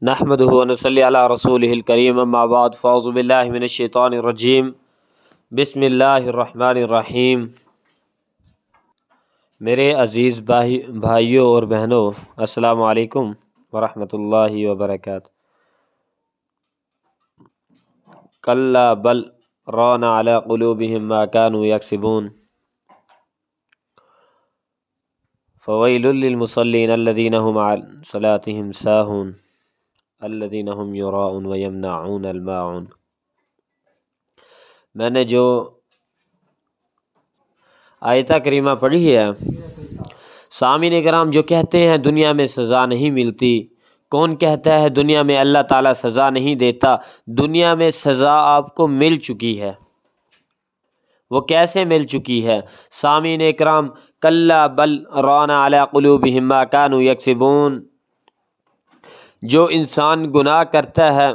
نحمدہ و نصلی علی رسولہ الکریم، اما بعد، فاعوذ باللہ من الشیطان الرجیم، بسم اللہ الرحمن الرحیم۔ میرے عزیز بھائیوں اور بہنوں، السلام علیکم ورحمۃ اللہ وبرکاتہ۔ کلا بل ران علی قلوبہم ما کانوا یکسبون، فویل للمصلین الذین هم عن صلاتہم ساہون الذین هم یراؤون ویمنعون الماعون۔ میں نے جو آیتہ کریمہ پڑھی ہے، سامعین کرام، جو کہتے ہیں دنیا میں سزا نہیں ملتی، کون کہتا ہے دنیا میں اللہ تعالیٰ سزا نہیں دیتا؟ دنیا میں سزا آپ کو مل چکی ہے۔ وہ کیسے مل چکی ہے؟ سامعین کرام، کلا بل ران علی قلوبہم ما کانوا یکسبون، جو انسان گناہ کرتا ہے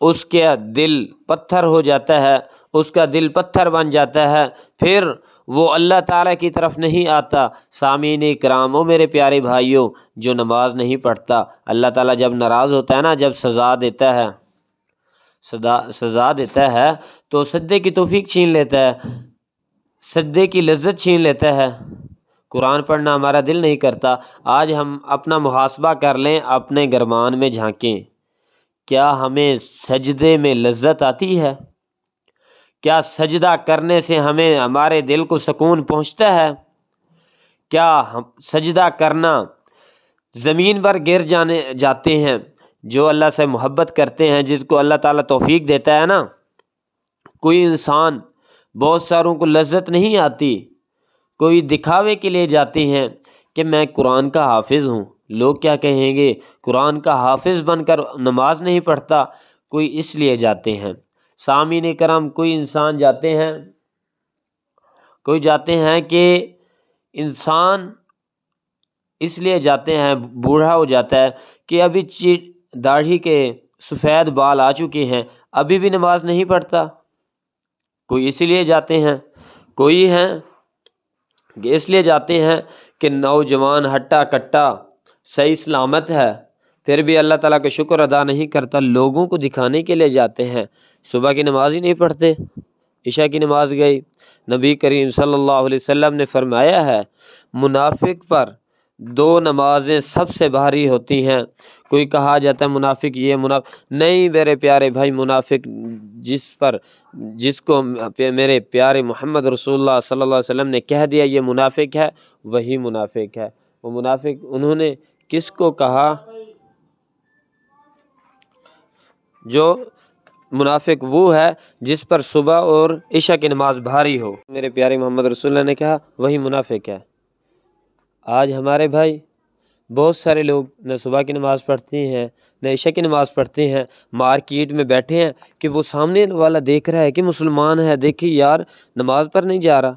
اس کا دل پتھر ہو جاتا ہے، اس کا دل پتھر بن جاتا ہے، پھر وہ اللہ تعالیٰ کی طرف نہیں آتا۔ سامعین کرام، او میرے پیارے بھائیوں، جو نماز نہیں پڑھتا، اللہ تعالیٰ جب ناراض ہوتا ہے نا، جب سزا دیتا ہے تو سجدے کی توفیق چھین لیتا ہے، سجدے کی لذت چھین لیتا ہے۔ قرآن پڑھنا ہمارا دل نہیں کرتا۔ آج ہم اپنا محاسبہ کر لیں، اپنے گرمان میں جھانکیں، کیا ہمیں سجدے میں لذت آتی ہے؟ کیا سجدہ کرنے سے ہمارے دل کو سکون پہنچتا ہے؟ کیا ہم سجدہ کرنا زمین پر گر جاتے ہیں؟ جو اللہ سے محبت کرتے ہیں، جس کو اللہ تعالیٰ توفیق دیتا ہے نا، کوئی انسان، بہت ساروں کو لذت نہیں آتی، کوئی دکھاوے کے لیے جاتے ہیں کہ میں قرآن کا حافظ ہوں، لوگ کیا کہیں گے، قرآن کا حافظ بن کر نماز نہیں پڑھتا، کوئی اس لیے جاتے ہیں۔ سامعین کرام، کوئی جاتے ہیں کہ انسان اس لیے جاتے ہیں، بوڑھا ہو جاتا ہے کہ ابھی داڑھی کے سفید بال آ چکے ہیں، ابھی بھی نماز نہیں پڑھتا۔ کوئی اس لیے جاتے ہیں، کوئی ہیں کہ اس لیے جاتے ہیں کہ نوجوان ہٹا کٹا صحیح سلامت ہے، پھر بھی اللہ تعالیٰ کا شکر ادا نہیں کرتا، لوگوں کو دکھانے کے لیے جاتے ہیں۔ صبح کی نماز ہی نہیں پڑھتے، عشاء کی نماز گئی۔ نبی کریم صلی اللہ علیہ وسلم نے فرمایا ہے، منافق پر دو نمازیں سب سے بھاری ہوتی ہیں۔ کوئی کہا جاتا ہے منافق یہ منافق نہیں، میرے پیارے بھائی، منافق جس کو میرے پیارے محمد رسول اللہ صلی اللہ علیہ وسلم نے کہہ دیا یہ منافق ہے، وہی منافق ہے۔ وہ منافق انہوں نے کس کو کہا؟ جو منافق وہ ہے جس پر صبح اور عشاء کی نماز بھاری ہو، میرے پیارے محمد رسول اللہ نے کہا وہی منافق ہے۔ آج ہمارے بھائی بہت سارے لوگ نہ صبح کی نماز پڑھتے ہیں نہ عشاء کی نماز پڑھتے ہیں، مارکیٹ میں بیٹھے ہیں کہ وہ سامنے والا دیکھ رہا ہے کہ مسلمان ہے، دیکھیں یار نماز پر نہیں جا رہا،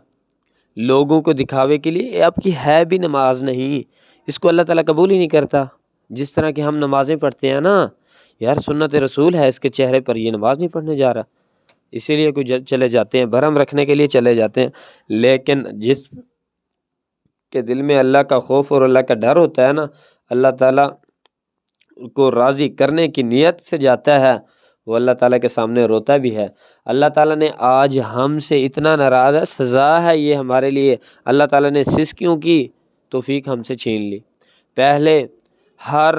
لوگوں کو دکھاوے کے لیے آپ کی ہے بھی نماز نہیں، اس کو اللہ تعالیٰ قبول ہی نہیں کرتا۔ جس طرح کہ ہم نمازیں پڑھتے ہیں نا، یار سنت رسول ہے، اس کے چہرے پر یہ نماز نہیں پڑھنے جا رہا، اسی لیے کوئی چلے جاتے ہیں، بھرم رکھنے کے لیے چلے جاتے ہیں۔ لیکن جس کے دل میں اللہ کا خوف اور اللہ کا ڈر ہوتا ہے نا، اللہ تعالیٰ کو راضی کرنے کی نیت سے جاتا ہے، وہ اللہ تعالیٰ کے سامنے روتا بھی ہے۔ اللہ تعالیٰ نے آج ہم سے اتنا ناراض ہے، سزا ہے یہ ہمارے لیے، اللہ تعالیٰ نے سسکیوں کی توفیق ہم سے چھین لی۔ پہلے ہر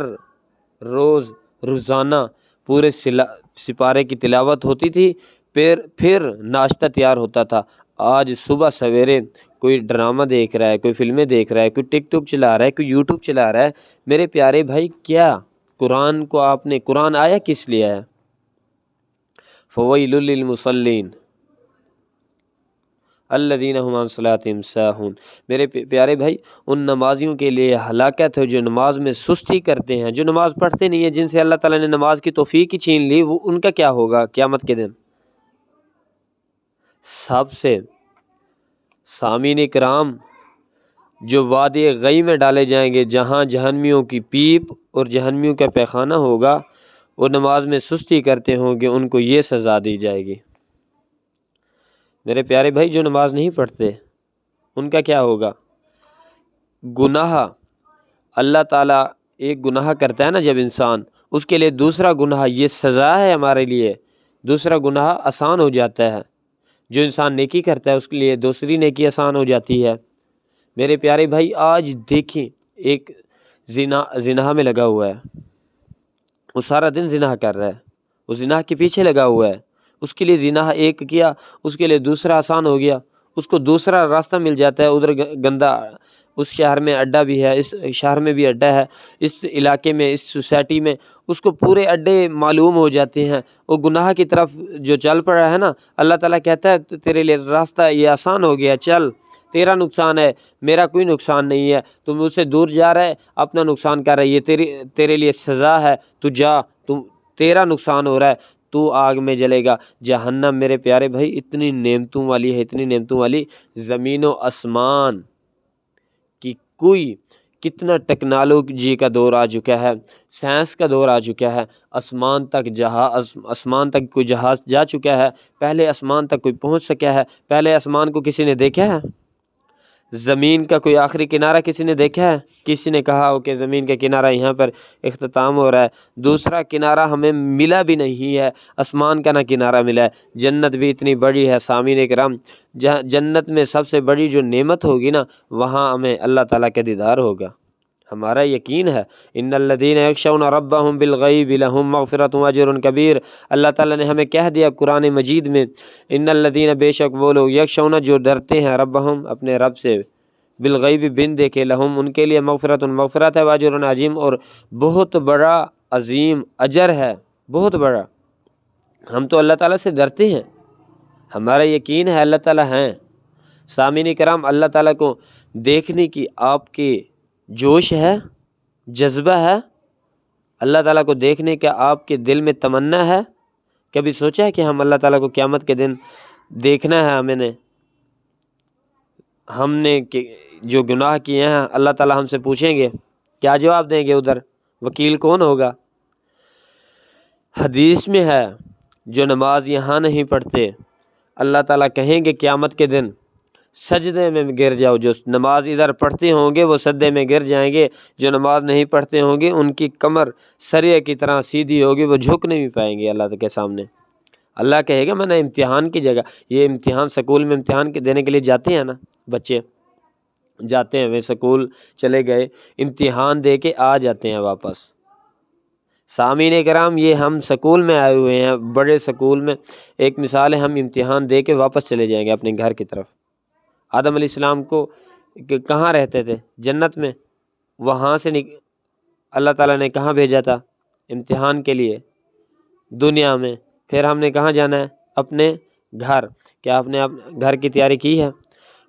روزانہ پورے سپارے کی تلاوت ہوتی تھی، پھر ناشتہ تیار ہوتا تھا۔ آج صبح سویرے کوئی ڈرامہ دیکھ رہا ہے، کوئی فلمیں دیکھ رہا ہے، کوئی ٹک ٹاک چلا رہا ہے، کوئی یوٹیوب چلا رہا ہے۔ میرے پیارے بھائی، کیا قرآن آیا کس لیے ہے؟ فویل للمصلین الذین هم عن صلاتہم ساہون۔ میرے پیارے بھائی، ان نمازیوں کے لیے ہلاکت ہے جو نماز میں سستی کرتے ہیں، جو نماز پڑھتے نہیں ہیں، جن سے اللہ تعالیٰ نے نماز کی توفیق ہی چھین لی، وہ ان کا کیا ہوگا قیامت کے دن؟ سب سے سامعین کرام، جو وادی غی میں ڈالے جائیں گے، جہاں جہنمیوں کی پیپ اور جہنمیوں کا پیخانہ ہوگا، وہ نماز میں سستی کرتے ہوں گے، ان کو یہ سزا دی جائے گی۔ میرے پیارے بھائی، جو نماز نہیں پڑھتے ان کا کیا ہوگا؟ گناہ، اللہ تعالیٰ ایک گناہ کرتا ہے نا جب انسان، اس کے لیے دوسرا گناہ یہ سزا ہے ہمارے لیے، دوسرا گناہ آسان ہو جاتا ہے۔ جو انسان نیکی کرتا ہے اس کے لیے دوسری نیکی آسان ہو جاتی ہے۔ میرے پیارے بھائی آج دیکھیں، ایک زنا میں لگا ہوا ہے، وہ سارا دن زنا کر رہا ہے، وہ زنا کے پیچھے لگا ہوا ہے، اس کے لیے زنا ایک کیا، اس کے لیے دوسرا آسان ہو گیا، اس کو دوسرا راستہ مل جاتا ہے، ادھر گندا، اس شہر میں اڈا بھی ہے، اس شہر میں بھی اڈا ہے، اس علاقے میں، اس سوسائٹی میں اس کو پورے اڈے معلوم ہو جاتے ہیں، وہ گناہ کی طرف جو چل پڑا ہے نا، اللہ تعالیٰ کہتا ہے تیرے لیے راستہ یہ آسان ہو گیا، چل، تیرا نقصان ہے، میرا کوئی نقصان نہیں ہے، تم اس سے دور جا رہا ہے، اپنا نقصان کر رہا ہے، یہ تیرے لیے سزا ہے، تو جا، تیرا نقصان ہو رہا ہے، تو آگ میں جلے گا۔ جہنم میرے پیارے بھائی اتنی نعمتوں والی ہے، اتنی نعمتوں والی، زمین و آسمان کی کوئی، کتنا ٹیکنالوجی کا دور آ چکا ہے، سائنس کا دور آ چکا ہے، آسمان تک کوئی جہاز جا چکا ہے، پہلے آسمان تک کوئی پہنچ سکا ہے، پہلے آسمان کو کسی نے دیکھا ہے؟ زمین کا کوئی آخری کنارہ کسی نے دیکھا ہے؟ کسی نے کہا ہو کہ زمین کا کنارہ یہاں پر اختتام ہو رہا ہے، دوسرا کنارہ ہمیں ملا بھی نہیں ہے، آسمان کا نہ کنارہ ملا ہے۔ جنت بھی اتنی بڑی ہے سامعین کرام، جنت میں سب سے بڑی جو نعمت ہوگی نا، وہاں ہمیں اللہ تعالیٰ کا دیدار ہوگا۔ ہمارا یقین ہے، ان الذین یخشون ربهم بالغیب لهم مغفرۃ واجر کبیر، اللہ تعالیٰ نے ہمیں کہہ دیا قرآن مجید میں، ان الذین، بے شک وہ لوگ، یخشون جو ڈرتے ہیں، ربهم اپنے رب سے، بالغیب بن دیکھے، لہم ان کے لیے، مغفرت ہے، واجر عظیم اور بہت بڑا عظیم اجر ہے، بہت بڑا۔ ہم تو اللہ تعالیٰ سے ڈرتے ہیں، ہمارا یقین ہے اللہ تعالیٰ ہیں۔ سامعین کرام، اللہ تعالیٰ کو دیکھنے کی آپ کی جوش ہے، جذبہ ہے؟ اللہ تعالیٰ کو دیکھنے کا آپ کے دل میں تمنا ہے؟ کبھی سوچا ہے کہ ہم اللہ تعالیٰ کو قیامت کے دن دیکھنا ہے؟ ہم نے جو گناہ کیے ہیں اللہ تعالیٰ ہم سے پوچھیں گے، کیا جواب دیں گے؟ ادھر وکیل کون ہوگا؟ حدیث میں ہے، جو نماز یہاں نہیں پڑھتے، اللہ تعالیٰ کہیں گے قیامت کے دن سجدے میں گر جاؤ۔ جو نماز ادھر پڑھتے ہوں گے وہ سجدے میں گر جائیں گے، جو نماز نہیں پڑھتے ہوں گے ان کی کمر سریہ کی طرح سیدھی ہوگی، وہ جھک نہیں پائیں گے اللہ کے سامنے۔ اللہ کہے گا میں نے امتحان کی جگہ، یہ امتحان سکول میں امتحان دینے کے لیے جاتے ہیں نا بچے، جاتے ہیں، وہ سکول چلے گئے، امتحان دے کے آ جاتے ہیں واپس۔ سامعین کرام، یہ ہم سکول میں آئے ہوئے ہیں، بڑے سکول میں، ایک مثال ہے، ہم امتحان دے کے واپس چلے جائیں گے اپنے گھر کی طرف۔ آدم علیہ السلام کو کہاں رہتے تھے؟ جنت میں، وہاں سے اللہ تعالیٰ نے کہاں بھیجا تھا؟ امتحان کے لیے، دنیا میں۔ پھر ہم نے کہاں جانا ہے؟ اپنے گھر۔ کیا آپ نے گھر کی تیاری کی ہے؟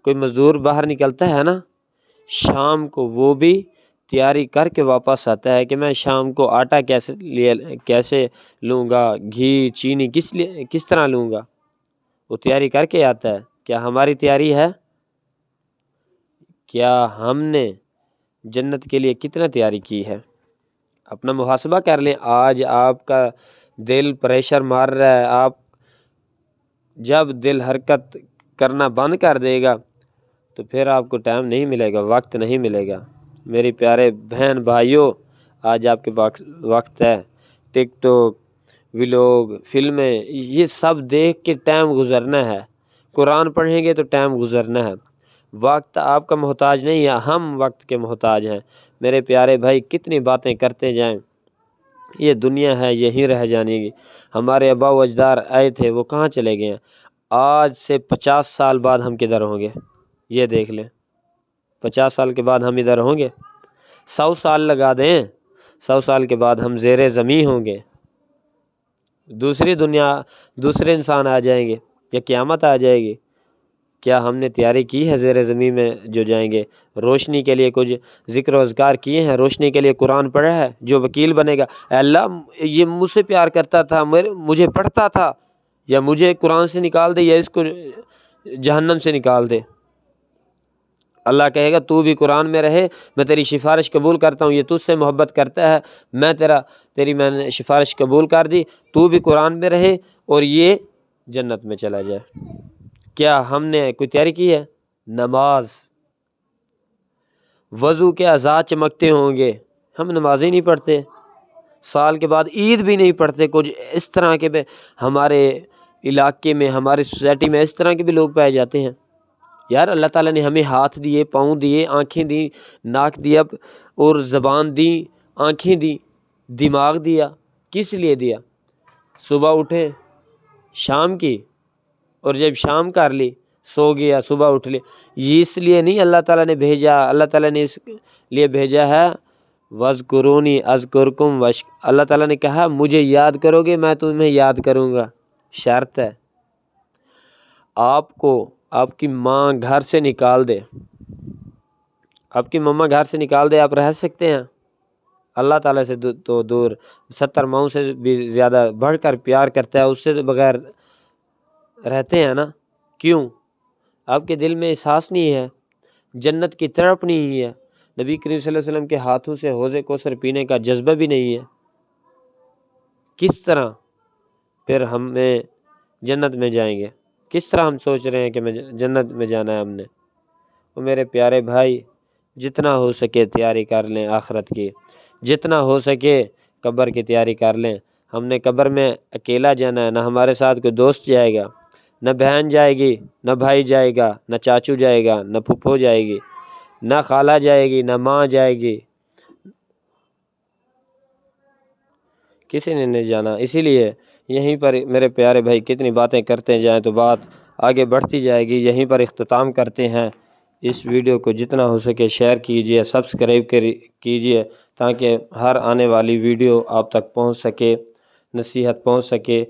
کوئی مزدور باہر نکلتا ہے نا شام کو، وہ بھی تیاری کر کے واپس آتا ہے کہ میں شام کو آٹا کیسے لوں گا، گھی چینی کس طرح لوں گا، وہ تیاری کر کے آتا ہے۔ کیا ہماری تیاری ہے؟ کیا ہم نے جنت کے لیے کتنا تیاری کی ہے؟ اپنا محاسبہ کر لیں۔ آج آپ کا دل پریشر مار رہا ہے، آپ جب دل حرکت کرنا بند کر دے گا تو پھر آپ کو ٹائم نہیں ملے گا، وقت نہیں ملے گا۔ میری پیارے بہن بھائیوں، آج آپ کے پاس وقت ہے، ٹک ٹاک، ولاگ، فلمیں، یہ سب دیکھ کے ٹائم گزرنا ہے۔ قرآن پڑھیں گے تو ٹائم گزرنا ہے۔ وقت آپ کا محتاج نہیں ہے، ہم وقت کے محتاج ہیں۔ میرے پیارے بھائی، کتنی باتیں کرتے جائیں، یہ دنیا ہے، یہیں رہ جانے گی۔ ہمارے آباء و اجداد آئے تھے، وہ کہاں چلے گئے ہیں؟ آج سے 50 سال بعد ہم کدھر ہوں گے؟ یہ دیکھ لیں، 50 سال کے بعد ہم ادھر ہوں گے؟ 100 سال لگا دیں، 100 سال کے بعد ہم زیر زمین ہوں گے، دوسری دنیا، دوسرے انسان آ جائیں گے، یا قیامت آ جائے گی۔ کیا ہم نے تیاری کی ہے زیر زمین میں جو جائیں گے؟ روشنی کے لیے کچھ ذکر و اذکار کیے ہیں؟ روشنی کے لیے قرآن پڑھا ہے؟ جو وکیل بنے گا، اے اللہ یہ مجھ سے پیار کرتا تھا، مجھے پڑھتا تھا، یا مجھے قرآن سے نکال دے، یا اس کو جہنم سے نکال دے۔ اللہ کہے گا تو بھی قرآن میں رہے، میں تیری سفارش قبول کرتا ہوں، یہ تجھ سے محبت کرتا ہے، میں نے سفارش قبول کر دی، تو بھی قرآن میں رہے اور یہ جنت میں چلا جائے۔ کیا ہم نے کوئی تیاری کی ہے؟ نماز، وضو کے اعضاء چمکتے ہوں گے، ہم نماز ہی نہیں پڑھتے۔ سال کے بعد عید بھی نہیں پڑھتے. کچھ اس طرح کے بھی ہمارے علاقے میں، ہماری سوسائٹی میں اس طرح کے بھی لوگ پائے جاتے ہیں. یار اللہ تعالیٰ نے ہمیں ہاتھ دیے، پاؤں دیے، آنکھیں دی، ناک دیا اور زبان دی، آنکھیں دی، دماغ دیا. کس لیے دیا؟ صبح اٹھیں شام کی، اور جب شام کر لی سو گیا، صبح اٹھ لی. یہ اس لیے نہیں اللہ تعالیٰ نے بھیجا. اللہ تعالیٰ نے اس لیے بھیجا ہے وَاذْكُرُونِي أَذْكُرْكُمْ اللہ تعالیٰ نے کہا مجھے یاد کرو گے میں تمہیں یاد کروں گا. شرط ہے آپ کو آپ کی ماں گھر سے نکال دے، آپ کی مما گھر سے نکال دے، آپ رہ سکتے ہیں؟ اللہ تعالیٰ سے تو دور، 70 ماؤں سے بھی زیادہ بڑھ کر پیار کرتا ہے، اس سے بغیر رہتے ہیں نا. کیوں؟ آپ کے دل میں احساس نہیں ہے، جنت کی تڑپ نہیں ہے، نبی کریم صلی اللہ علیہ وسلم کے ہاتھوں سے حوض کوثر پینے کا جذبہ بھی نہیں ہے. کس طرح پھر ہمیں جنت میں جائیں گے؟ کس طرح ہم سوچ رہے ہیں کہ میں جنت میں جانا ہے ہم نے؟ تو میرے پیارے بھائی، جتنا ہو سکے تیاری کر لیں آخرت کی، جتنا ہو سکے قبر کی تیاری کر لیں. ہم نے قبر میں اکیلا جانا ہے، نہ ہمارے ساتھ کوئی دوست جائے گا، نہ بہن جائے گی، نہ بھائی جائے گا، نہ چاچو جائے گا، نہ پھپھو جائے گی، نہ خالہ جائے گی، نہ ماں جائے گی، کسی نے نہیں جانا. اسی لیے یہیں پر میرے پیارے بھائی کتنی باتیں کرتے جائیں تو بات آگے بڑھتی جائے گی. یہیں پر اختتام کرتے ہیں. اس ویڈیو کو جتنا ہو سکے شیئر کیجئے، سبسکرائب کیجئے تاکہ ہر آنے والی ویڈیو آپ تک پہنچ سکے، نصیحت پہنچ سکے،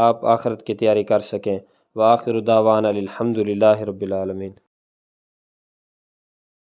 آپ آخرت کی تیاری کر سکیں. وآخر دعوانا الحمد للہ رب العالمین.